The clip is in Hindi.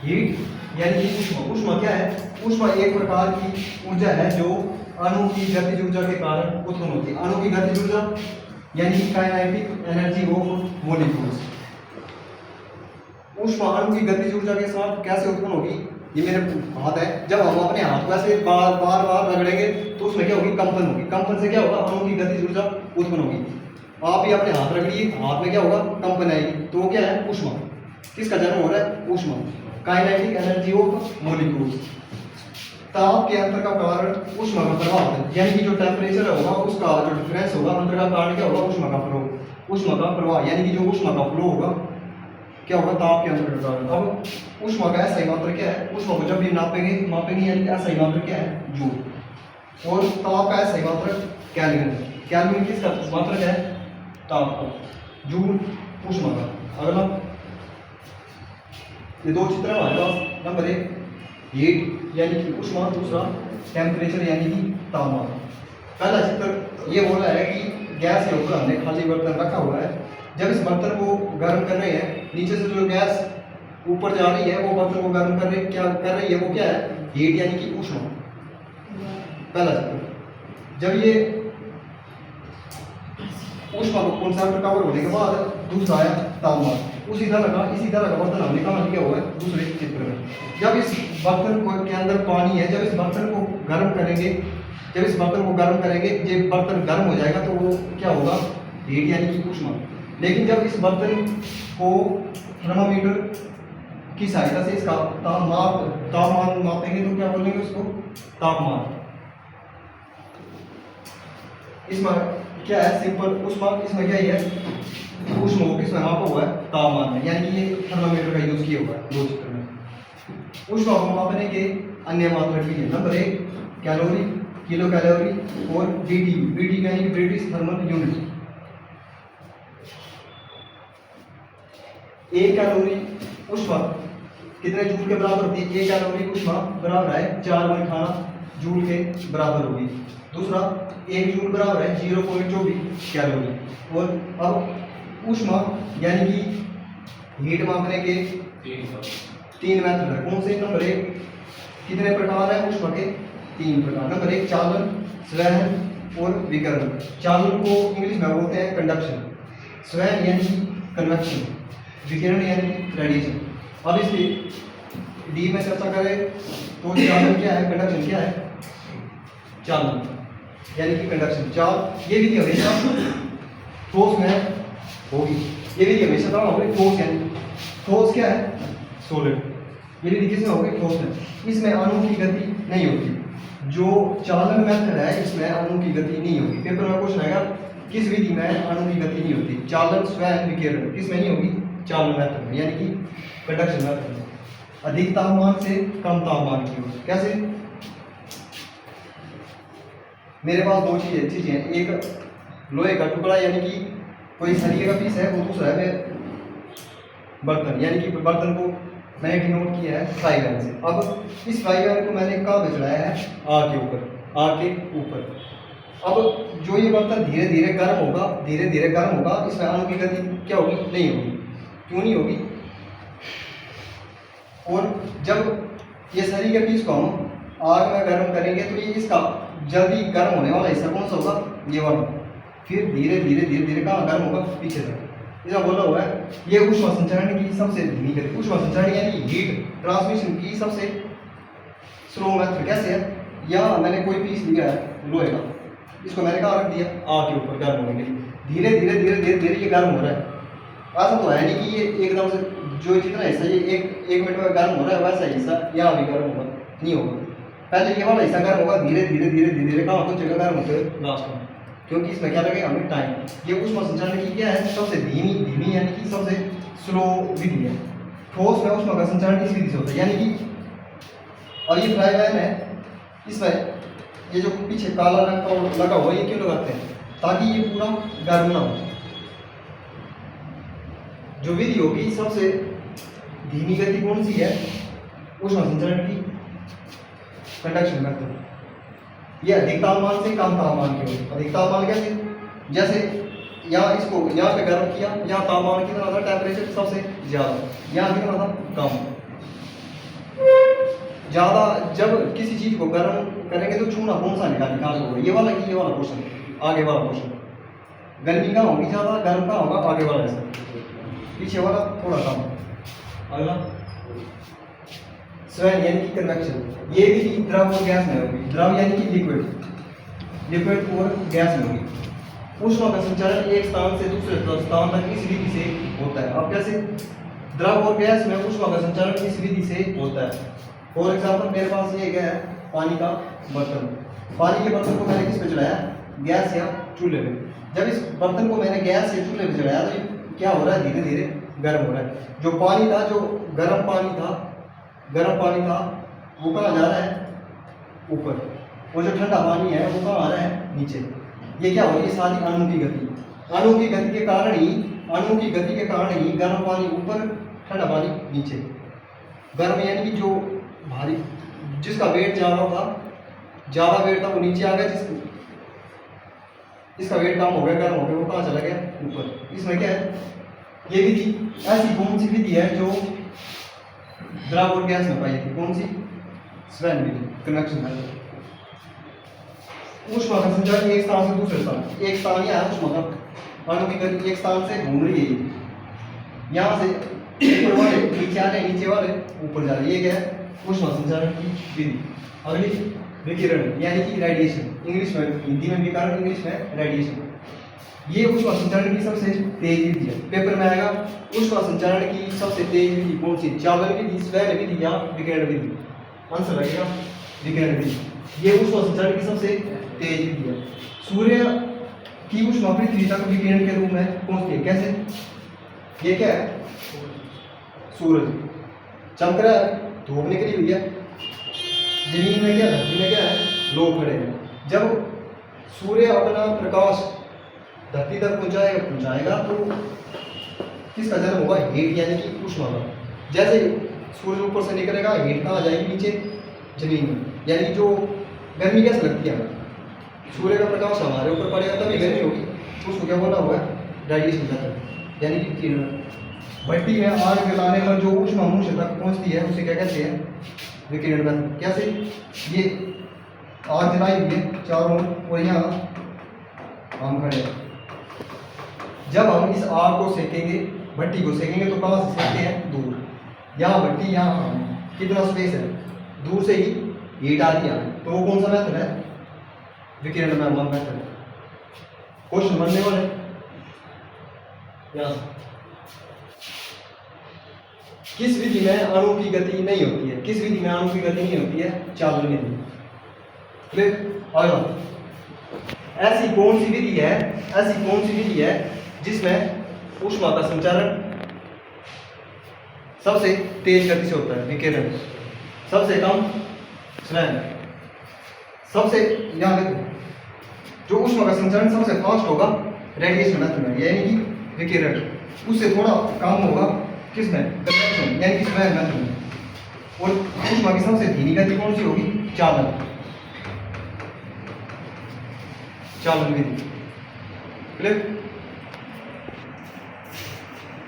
हीट यानी कि ऊष्मा। ऊष्मा क्या है? ऊष्मा एक प्रकार की ऊर्जा है जो अणु की गतिज ऊर्जा के कारण उत्पन्न होती है। अणु की गतिज ऊर्जा यानी कि काइनेटिक एनर्जी ऑफ मॉलिक्यूल्स। ऊष्मा अणु की गतिज ऊर्जा के साथ कैसे उत्पन्न होगी? ये मेरे हाथ है, जब हम अपने हाथ को ऐसे बार बार बार रगड़ेंगे तो उसमें क्या होगी? कंपन होगी। कंपन से क्या होगा? अणु की गतिज ऊर्जा उत्पन्न होगी। आप भी अपने हाथ रगड़िए, हाथ में क्या होगा? कंपन आएगी, तो वो क्या है? ऊष्मा। किसका जन्म हो रहा है? ऊष्मा, काइनेटिक एनर्जी ऑफ मॉलिक्यूल्स। ताप के अंतर का कारण ऊष्मा का प्रभाव है, यानी कि जो टेम्परेचर होगा उसका जो डिफरेंस होगा, अंतर का कारण क्या होगा? ऊष्मा का फ्लो, ऊष्मा का प्रवाह, यानी कि जो ऊष्मा का फ्लो होगा क्या होगा? ताप के अंतर का कारण। अब ऊष्मा का ऐसा ही मात्रक क्या है? ऊष्मा को जब भी मापेंगे यानी कि ऐसा ही मात्रक क्या है? जूल। और ताप का ऐसा ही मात्रक केल्विन है। केल्विन किसका मात्रक है? ताप का। जूल ऊष्मा का। अगला ये दो चित्र हमारे पास। नंबर 1 हीट यानी कि ऊष्मा, दूसरा टेम्परेचर यानी कि तापमान। पहला चित्र ये बोल रहा है कि गैस के ऊपर हमने खाली बर्तन रखा हुआ है। जब इस बर्तन को गर्म कर रहे हैं, नीचे से जो गैस ऊपर जा रही है वो बर्तन को गर्म कर रही है, वो क्या है? हीट यानी कि ऊष्मा। पहला चित्र। जब ये ऊष्मा को कॉन्सेप्ट कवर होने के बाद दूसरा आया तापमान। इसी तरह का बर्तन हमने कहाँ लिया हुआ है? दूसरे चित्र में। जब इस बर्तन को के अंदर पानी है, जब इस बर्तन को गर्म करेंगे, जब बर्तन गर्म हो जाएगा तो वो क्या होगा? हीट यानी कि ऊष्मा। लेकिन जब इस बर्तन को थर्मामीटर की सहायता से इसका तापमान मापेंगे तो क्या बोलेंगे उसको? तापमान। इसमें क्या है? सिंपल ऊष्मा। इसमें क्या है? ऊष्मा को किसमें मापा हुआ है? तापमान में, यानी कि ये थर्मामीटर का यूज किया हुआ है दो चित्र में। ऊष्मा को मापने के अन्य मात्रक भी है। नंबर 1 कैलोरी, किलो कैलोरी, और BTU। BTU यानी कि ब्रिटिश थर्मल यूनिट। 1 कैलोरी ऊष्मा कितने जूल के बराबर होती है? 1 कैलोरी ऊष्मा बराबर है 4.18 जूल के बराबर होगी। दूसरा 1 जूल बराबर है 0.24 कैलोरी। और अब ऊष्मा यानी कि हीट मापने के 3 मेथड है। कौन से? नंबर 1 कितने प्रकार है ऊष्मा के? 3 प्रकार। नंबर 1 चालन, संवहन और विकिरण। चालन को इंग्लिश में बोलते हैं कंडक्शन, संवहन यानी कन्वेक्शन, विकिरण यानी रेडिएशन। अब इसकी डी में चर्चा करें तो चालन क्या है? कंडक्शन क्या है? चालन यानी कि कंडक्शन। ये विधि हमेशा ठोस में होगी। ये विधि हमेशा कहाँ होगी? ठोस यानी ठोस क्या है? सॉलिड। ये विधि किसमें होगी? ठोस में। इसमें अणु की गति नहीं होती। जो चालन मेथड है इसमें अणु की गति नहीं होगी। पेपर में क्वेश्चन आएगा किस विधि में अणु की गति नहीं होती? चालन, संवहन, विकिरण। किसमें नहीं होगी? चालन मेथड में, यानी कि कंडक्शन मेथड में। अधिक तापमान से कम तापमान की ओर। कैसे? मेरे पास दो चीजें हैं। एक लोहे का टुकड़ा यानी कि कोई सरिये का पीस है, वो दूसरा है बर्तन, यानी कि बर्तन को मैंने डिनोट किया है फ्राई पैन से। अब इस फ्राई पैन को मैंने कहाँ पे चढ़ाया है? आग के ऊपर। अब जो ये बर्तन धीरे धीरे गर्म होगा, इसमें अणु की गति क्या होगी? नहीं होगी। क्यों नहीं होगी? और जब ये सरिये के पीस को हम आग में गर्म करेंगे तो ये इसका जल्दी गर्म होने वाला हिस्सा कौन सा होगा? ये वाला। फिर धीरे धीरे कहाँ गर्म होगा? पीछे तक। इसका बोला हुआ है ये ऊष्मा संचरण की सबसे धीमी गति। ऊष्मा संचरण यानी हीट ट्रांसमिशन की सबसे स्लो मेथड। कैसे है? यहाँ मैंने कोई पीस लिया है लोहे का, इसको मैंने कहाँ रख दिया? आग के ऊपर गर्म होने के लिए। धीरे ये गर्म हो रहा है। ऐसा तो है नहीं कि ये एकदम से जो जितना हिस्सा ये एक मिनट में गर्म हो रहा है वैसा हिस्सा यहाँ भी गर्म होगा, नहीं होगा। पहले ये वाला हिस्सा गर्म होगा, धीरे कहाँ कुछ जगह गर्म होते हुए लास्ट में, क्योंकि इसमें क्या लगेगा? हमें टाइम। ये ऊष्मा संचरण की क्या है? सबसे धीमी यानी कि सबसे स्लो विधि है। ठोस में ऊष्मा का संचरण इस विधि से होता है, यानी कि और ये फ्राई पैन है, इसमें ये जो पीछे काला रंग का लगा हुआ ये क्यों लगाते हैं? ताकि ये पूरा गर्म ना हो। जो विधि होगी सबसे धीमी गति कौन सी है? ऊष्मा संचरण की, कंडक्शन मेथड। ये अधिक तापमान से कम तापमान की ओर। अधिक तापमान कैसे? जैसे यहाँ इसको यहाँ पे गर्म किया, यहाँ तापमान कितना था? टेम्परेचर सबसे ज़्यादा, यहाँ कितना था? कम। ज़्यादा जब किसी चीज़ को गर्म करेंगे तो चूना कौन सा निकाल होगा, ये वाला कि ये वाला पोर्शन, आगे वाला पोर्शन। गर्मी कहाँ होगी ज़्यादा, गर्म कहाँ होगा, आगे वाला ऐसा, पीछे वाला थोड़ा कम। अगला स्वयं यानी कि कन्वेक्शन, ये भी द्रव और गैस में होगी। द्रव यानी कि लिक्विड, लिक्विड और गैस में होगी। ऊष्मा का संचारण एक स्थान से दूसरे स्थान तक इस विधि से होता है। अब कैसे? द्रव और गैस में ऊष्मा का संचारण इस विधि से होता है। फॉर एग्जाम्पल मेरे पास ये क्या है, पानी का बर्तन। पानी के बर्तन को मैंने किस पे चढ़ाया, गैस या चूल्हे पे। जब इस बर्तन को मैंने गैस या चूल्हे पे चढ़ाया तो ये क्या हो रहा है, धीरे धीरे गर्म हो रहा है। जो पानी था, जो गर्म पानी था वो कहाँ जा रहा है, ऊपर। और जो ठंडा पानी है वो कहाँ आ रहा है, नीचे। ये क्या हो रही है, सारी अणु की गति। अणु की गति के कारण ही गर्म पानी ऊपर, ठंडा पानी नीचे। गर्म यानी कि जो भारी, जिसका वेट ज़्यादा था, ज़्यादा वेट था वो नीचे आ गया, इसका वेट कम हो गया, गर्म हो गया, वो कहाँ चला गया, ऊपर। इसमें क्या है, ये विधि ऐसी कौन सी विधि है जो द्रव और गैस में पाई थी, कौन सी? स्वयं विधि, कन्वेक्शन मेथड। ऊष्मा का संचारण एक स्थान से दूसरे स्थान, एक स्थान या ऊष्मा का अणु की गति एक स्थान से घूम रही है, यहाँ से ऊपर वाले नीचे आ रहे, नीचे वाले ऊपर जा रहे, ये क्या है, ऊष्मा संचारण की विधि। अगली विकिरण यानी कि रेडिएशन, इंग्लिश में, हिंदी में विकिरण, इंग्लिश में रेडिएशन। ये ऊष्मा संचारण की सबसे तेज विधि है। पेपर में आएगा ऊष्मा संचारण की सबसे तेज विधि कौन सी, चालन विधि, स्वयं विधि या विकिरण विधि। आंसर लगेगा विकिरण विधि। ये ऊष्मा संचारण की सबसे तेज विधि है। सूर्य की ऊष्मा पृथ्वी तक विकिरण के रूप में पहुंचती है, कैसे? ये क्या है, सूरज चमक रहा है, धूप निकली हुई है, जमीन में क्या, धरती में क्या है, लोग खड़े हैं। जब सूर्य अपना प्रकाश धरती तक पहुंचाएगा तो किसका जन्म होगा, हीट यानी कि ऊष्मा का। जैसे सूर्य ऊपर से निकलेगा, हीट कहाँ जाएगी, नीचे जमीन में। यानी कि जो गर्मी कैसे लगती है, सूर्य का प्रकाश हमारे ऊपर पड़ेगा तभी गर्मी होगी, उसको क्या बोला हुआ है, रेडिएशन मेथड यानी कि किरण। भट्टी में आग जलाने पर जो ऊष्मा मनुष्य तक पहुंचती है उसे क्या कहते हैं, विकिरण मेथड। कैसे? ये आग जलाई हुई है चारों ओर और यहाँ हम खड़े हैं। जब हम इस आग को सेकेंगे, भट्टी को सेकेंगे तो कहाँ से सेकते हैं, दूर। यहाँ भट्टी, यहाँ हम, कितना स्पेस है, दूर से ही हीट आ रही है, तो वो कौन सा मेथड है, विकिरण मेथड। क्वेश्चन बनने वाले यहाँ किस विधि में अणु की गति नहीं होती है, किस विधि में अणु की गति नहीं होती है, चालन विधि। फिर अगला, ऐसी कौन सी विधि है जिसमें ऊष्मा का संचारण सबसे तेज गति से होता है, विकिरण। सबसे कम स्वयं, सबसे, यहाँ देखो, जो ऊष्मा का संचारण सबसे फास्ट होगा रेडिएशन मेथड में, यानी कि विकिरण। उससे थोड़ा कम होगा किसमें, कन्वेक्शन यानी कि स्वयं मेथड में। और ऊष्मा की सबसे धीमी गति कौन सी होगी, चालन विधि। क्लियर?